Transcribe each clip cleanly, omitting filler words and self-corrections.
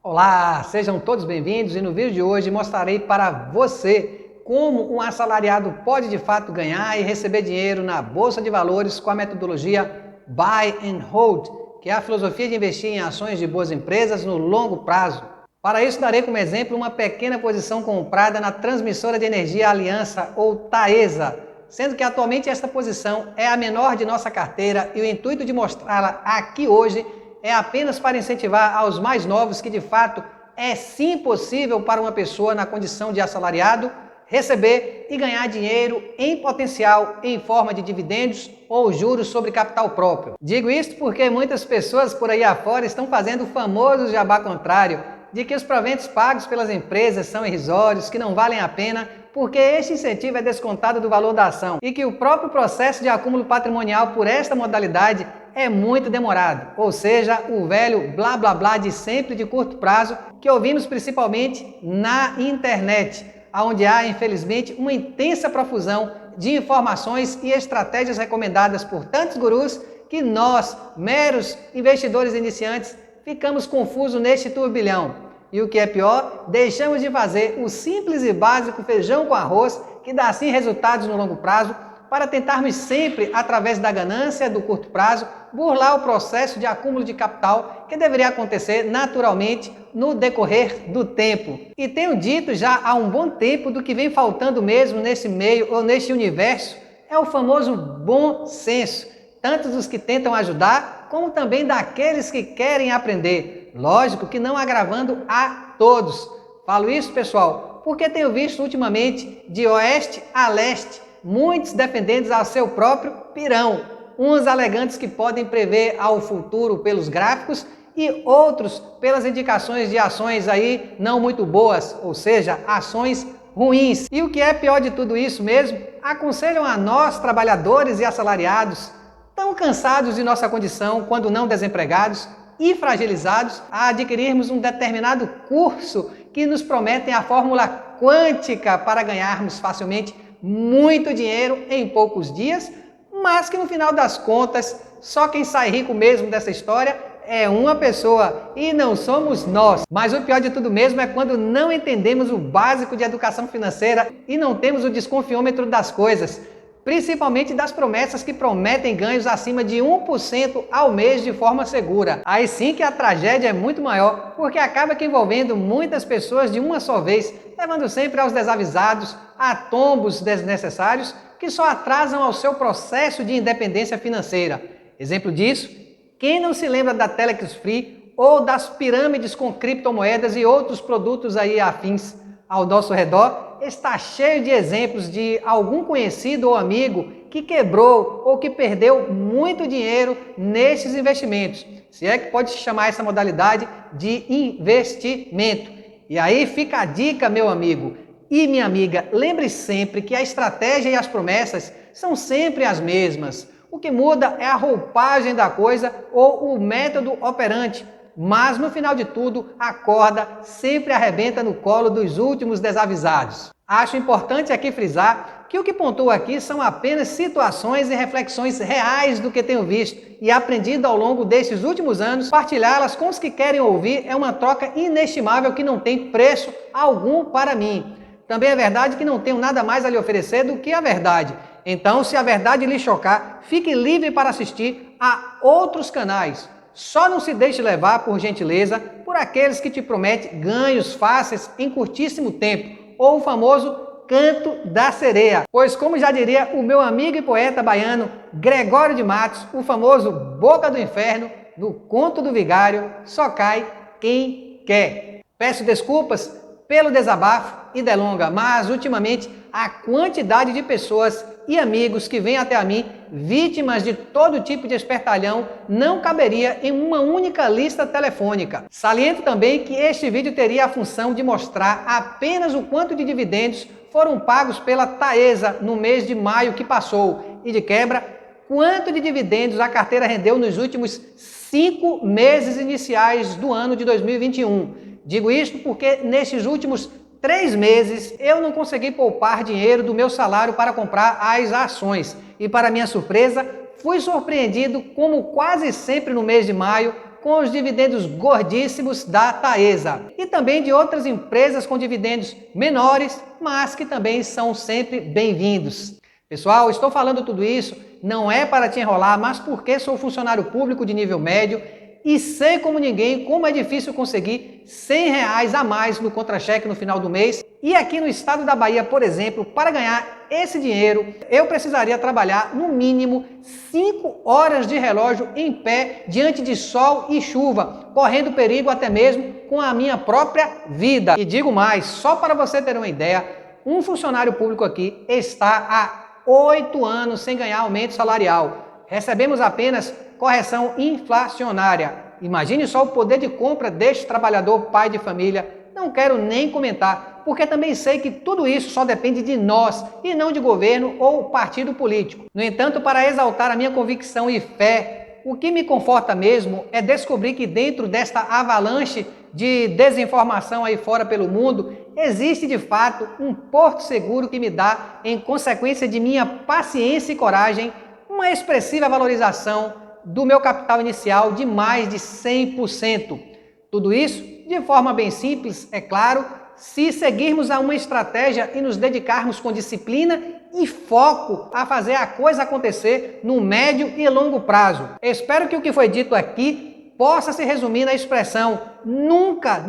Olá, sejam todos bem-vindos e no vídeo de hoje mostrarei para você como um assalariado pode de fato ganhar e receber dinheiro na Bolsa de Valores com a metodologia Buy and Hold, que é a filosofia de investir em ações de boas empresas no longo prazo. Para isso darei como exemplo uma pequena posição comprada na transmissora de energia Aliança ou Taesa, sendo que atualmente esta posição é a menor de nossa carteira e o intuito de mostrá-la aqui hoje é apenas para incentivar aos mais novos que de fato é sim possível para uma pessoa na condição de assalariado receber e ganhar dinheiro em potencial em forma de dividendos ou juros sobre capital próprio. Digo isto porque muitas pessoas por aí afora estão fazendo o famoso jabá contrário, de que os proventos pagos pelas empresas são irrisórios, que não valem a pena, porque este incentivo é descontado do valor da ação e que o próprio processo de acúmulo patrimonial por esta modalidade é muito demorado, ou seja, o velho blá blá blá de sempre de curto prazo que ouvimos principalmente na internet, onde há, infelizmente, uma intensa profusão de informações e estratégias recomendadas por tantos gurus que nós, meros investidores iniciantes, ficamos confusos neste turbilhão. E o que é pior, deixamos de fazer o simples e básico feijão com arroz, que dá sim resultados no longo prazo, para tentarmos sempre, através da ganância do curto prazo, burlar o processo de acúmulo de capital que deveria acontecer naturalmente no decorrer do tempo. E tenho dito já há um bom tempo do que vem faltando mesmo nesse meio ou neste universo, é o famoso bom senso, tanto dos que tentam ajudar, como também daqueles que querem aprender. Lógico que não agravando a todos. Falo isso, pessoal, porque tenho visto ultimamente, de oeste a leste, muitos defendendo ao seu próprio pirão, uns alegantes que podem prever ao futuro pelos gráficos e outros pelas indicações de ações aí não muito boas, ou seja, ações ruins. E o que é pior de tudo isso mesmo, aconselham a nós, trabalhadores e assalariados, tão cansados de nossa condição, quando não desempregados e fragilizados, a adquirirmos um determinado curso que nos prometem a fórmula quântica para ganharmos facilmente muito dinheiro em poucos dias, mas que no final das contas, só quem sai rico mesmo dessa história é uma pessoa e não somos nós. Mas o pior de tudo mesmo é quando não entendemos o básico de educação financeira e não temos o desconfiômetro das coisas, principalmente das promessas que prometem ganhos acima de 1% ao mês de forma segura. Aí sim que a tragédia é muito maior, porque acaba que envolvendo muitas pessoas de uma só vez, levando sempre aos desavisados, a tombos desnecessários que só atrasam ao seu processo de independência financeira. Exemplo disso, quem não se lembra da Telex Free ou das pirâmides com criptomoedas e outros produtos aí afins ao nosso redor, está cheio de exemplos de algum conhecido ou amigo que quebrou ou que perdeu muito dinheiro nesses investimentos, se é que pode se chamar essa modalidade de investimento. E aí fica a dica, meu amigo e minha amiga, lembre sempre que a estratégia e as promessas são sempre as mesmas. O que muda é a roupagem da coisa ou o método operante. Mas no final de tudo, a corda sempre arrebenta no colo dos últimos desavisados. Acho importante aqui frisar que o que pontuo aqui são apenas situações e reflexões reais do que tenho visto e aprendido ao longo destes últimos anos. Partilhá-las com os que querem ouvir é uma troca inestimável que não tem preço algum para mim. Também é verdade que não tenho nada mais a lhe oferecer do que a verdade. Então, se a verdade lhe chocar, fique livre para assistir a outros canais. Só não se deixe levar, por gentileza, por aqueles que te prometem ganhos fáceis em curtíssimo tempo, ou o famoso canto da sereia. Pois, como já diria o meu amigo e poeta baiano Gregório de Matos, o famoso Boca do Inferno, no Conto do Vigário, só cai quem quer. Peço desculpas pelo desabafo e delonga, mas ultimamente a quantidade de pessoas e amigos que vêm até a mim, vítimas de todo tipo de espertalhão, não caberia em uma única lista telefônica. Saliento também que este vídeo teria a função de mostrar apenas o quanto de dividendos foram pagos pela Taesa no mês de maio que passou e, de quebra, quanto de dividendos a carteira rendeu nos últimos 5 meses iniciais do ano de 2021. Digo isto porque nesses últimos 3 meses eu não consegui poupar dinheiro do meu salário para comprar as ações. E para minha surpresa, fui surpreendido, como quase sempre no mês de maio, com os dividendos gordíssimos da Taesa e também de outras empresas com dividendos menores, mas que também são sempre bem-vindos. Pessoal, estou falando tudo isso não é para te enrolar, mas porque sou funcionário público de nível médio e sei como ninguém como é difícil conseguir R$ 100 a mais no contra-cheque no final do mês. E aqui no estado da Bahia, por exemplo, para ganhar esse dinheiro, eu precisaria trabalhar no mínimo 5 horas de relógio em pé, diante de sol e chuva, correndo perigo até mesmo com a minha própria vida. E digo mais, só para você ter uma ideia, um funcionário público aqui está há 8 anos sem ganhar aumento salarial. Recebemos apenas correção inflacionária. Imagine só o poder de compra deste trabalhador pai de família. Não quero nem comentar, porque também sei que tudo isso só depende de nós e não de governo ou partido político. No entanto, para exaltar a minha convicção e fé, o que me conforta mesmo é descobrir que dentro desta avalanche de desinformação aí fora pelo mundo, existe de fato um porto seguro que me dá, em consequência de minha paciência e coragem, uma expressiva valorização do meu capital inicial de mais de 100%. Tudo isso de forma bem simples, é claro, se seguirmos a uma estratégia e nos dedicarmos com disciplina e foco a fazer a coisa acontecer no médio e longo prazo. Espero que o que foi dito aqui possa se resumir na expressão nunca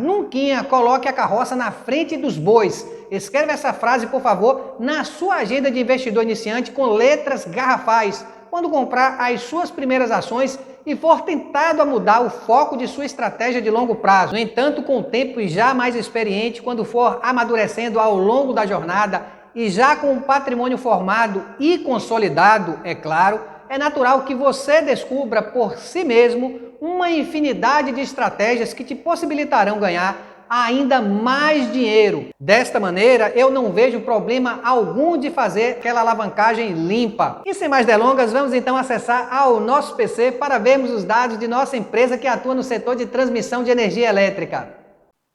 coloque a carroça na frente dos bois. Escreva essa frase, por favor, na sua agenda de investidor iniciante com letras garrafais, quando comprar as suas primeiras ações e for tentado a mudar o foco de sua estratégia de longo prazo. No entanto, com o tempo e já mais experiente, quando for amadurecendo ao longo da jornada e já com um patrimônio formado e consolidado, é claro, é natural que você descubra por si mesmo uma infinidade de estratégias que te possibilitarão ganhar ainda mais dinheiro. Desta maneira, eu não vejo problema algum de fazer aquela alavancagem limpa. E sem mais delongas, vamos então acessar ao nosso PC para vermos os dados de nossa empresa que atua no setor de transmissão de energia elétrica.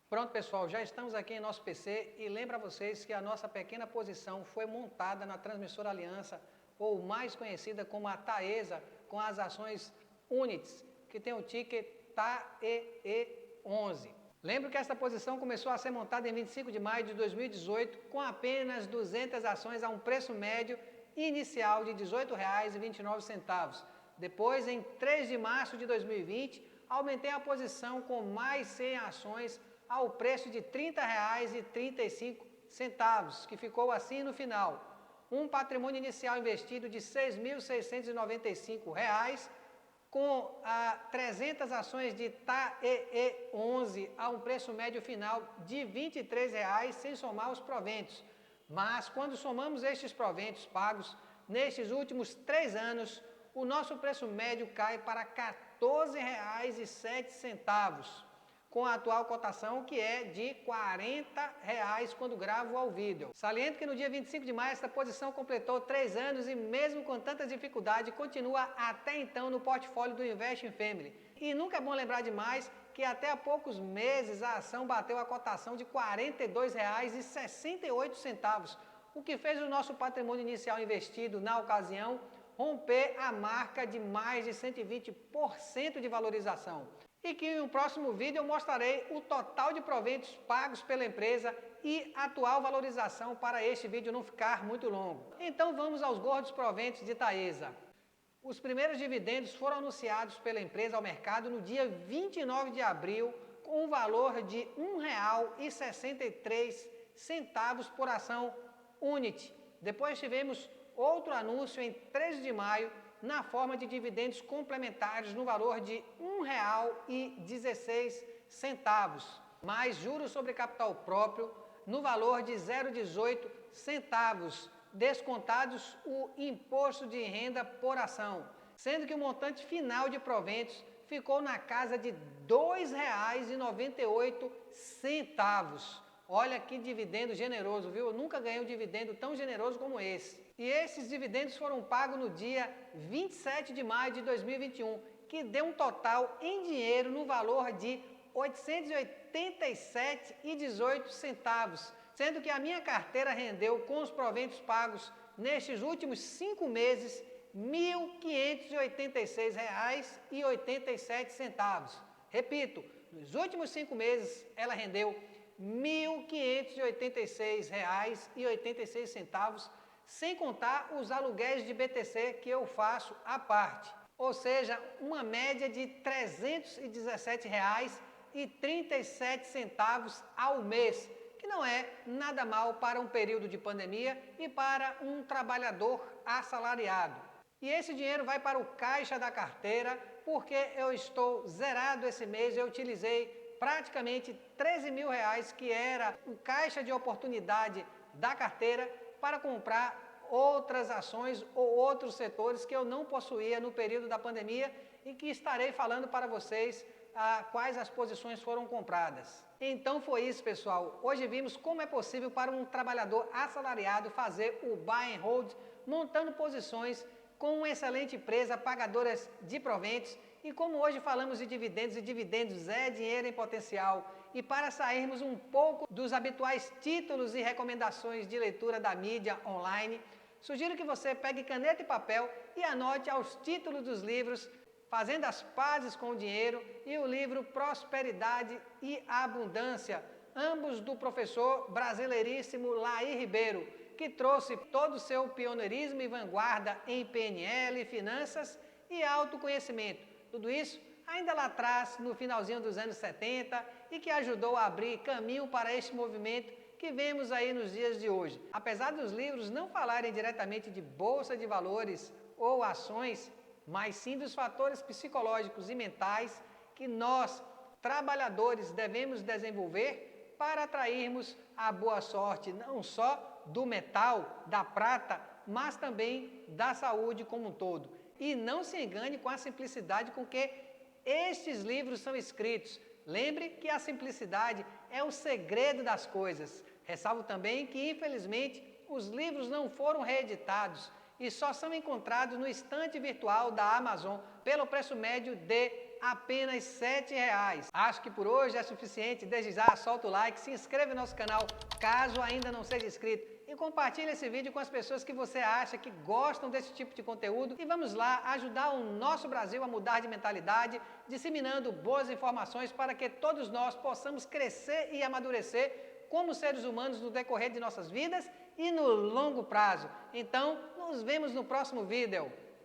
Pronto, pessoal, já estamos aqui em nosso PC e lembro a vocês que a nossa pequena posição foi montada na Transmissora Aliança, ou mais conhecida como a Taesa, com as ações Units, que tem o ticker TAEE11. Lembro que essa posição começou a ser montada em 25 de maio de 2018 com apenas 200 ações a um preço médio inicial de R$ 18,29. Depois, em 3 de março de 2020, aumentei a posição com mais 100 ações ao preço de R$ 30,35, que ficou assim no final. Um patrimônio inicial investido de R$ 6.695, com 300 ações de TAEE11 a um preço médio final de R$ 23,00, sem somar os proventos. Mas quando somamos estes proventos pagos nestes últimos 3 anos, o nosso preço médio cai para R$ 14,07, com a atual cotação que é de R$ 40,00 quando gravo ao vídeo. Saliento que no dia 25 de maio esta posição completou 3 anos e mesmo com tanta dificuldade continua até então no portfólio do Invest in Family. E nunca é bom lembrar demais que até há poucos meses a ação bateu a cotação de R$ 42,68, o que fez o nosso patrimônio inicial investido na ocasião romper a marca de mais de 120% de valorização. E que em um próximo vídeo eu mostrarei o total de proventos pagos pela empresa e atual valorização para este vídeo não ficar muito longo. Então vamos aos gordos proventos de Taesa. Os primeiros dividendos foram anunciados pela empresa ao mercado no dia 29 de abril com um valor de R$ 1,63 por ação Unity. Depois tivemos outro anúncio em 13 de maio na forma de dividendos complementares no valor de R$ 1,16, mais juros sobre capital próprio no valor de R$ 0,18, descontados o imposto de renda por ação, sendo que o montante final de proventos ficou na casa de R$ 2,98. Olha que dividendo generoso, viu? Eu nunca ganhei um dividendo tão generoso como esse. E esses dividendos foram pagos no dia 27 de maio de 2021, que deu um total em dinheiro no valor de R$ 887,18, sendo que a minha carteira rendeu com os proventos pagos nestes últimos 5 meses R$ 1.586,87. Repito, nos últimos 5 meses ela rendeu R$ 1.586,86, sem contar os aluguéis de BTC que eu faço à parte. Ou seja, uma média de R$ 317,37 ao mês, que não é nada mal para um período de pandemia e para um trabalhador assalariado. E esse dinheiro vai para o caixa da carteira, porque eu estou zerado esse mês, eu utilizei praticamente R$ 13 mil, que era o caixa de oportunidade da carteira, para comprar outras ações ou outros setores que eu não possuía no período da pandemia e que estarei falando para vocês quais as posições foram compradas. Então foi isso, pessoal. Hoje vimos como é possível para um trabalhador assalariado fazer o buy and hold, montando posições com uma excelente empresa pagadora de proventos, e como hoje falamos de dividendos, e dividendos é dinheiro em potencial, e para sairmos um pouco dos habituais títulos e recomendações de leitura da mídia online, sugiro que você pegue caneta e papel e anote aos títulos dos livros Fazendo as Pazes com o Dinheiro e o livro Prosperidade e Abundância, ambos do professor brasileiríssimo Laí Ribeiro, que trouxe todo o seu pioneirismo e vanguarda em PNL, finanças e autoconhecimento. Tudo isso ainda lá atrás, no finalzinho dos anos 70, e que ajudou a abrir caminho para este movimento que vemos aí nos dias de hoje. Apesar dos livros não falarem diretamente de bolsa de valores ou ações, mas sim dos fatores psicológicos e mentais que nós, trabalhadores, devemos desenvolver para atrairmos a boa sorte, não só do metal, da prata, mas também da saúde como um todo. E não se engane com a simplicidade com que estes livros são escritos. Lembre que a simplicidade é o segredo das coisas. Ressalvo também que, infelizmente, os livros não foram reeditados e só são encontrados no estante virtual da Amazon pelo preço médio de apenas R$ 7,00. Acho que por hoje é suficiente. Desde já, solta o like, se inscreve no nosso canal, caso ainda não seja inscrito, e compartilhe esse vídeo com as pessoas que você acha que gostam desse tipo de conteúdo. E vamos lá ajudar o nosso Brasil a mudar de mentalidade, disseminando boas informações para que todos nós possamos crescer e amadurecer como seres humanos no decorrer de nossas vidas e no longo prazo. Então, nos vemos no próximo vídeo.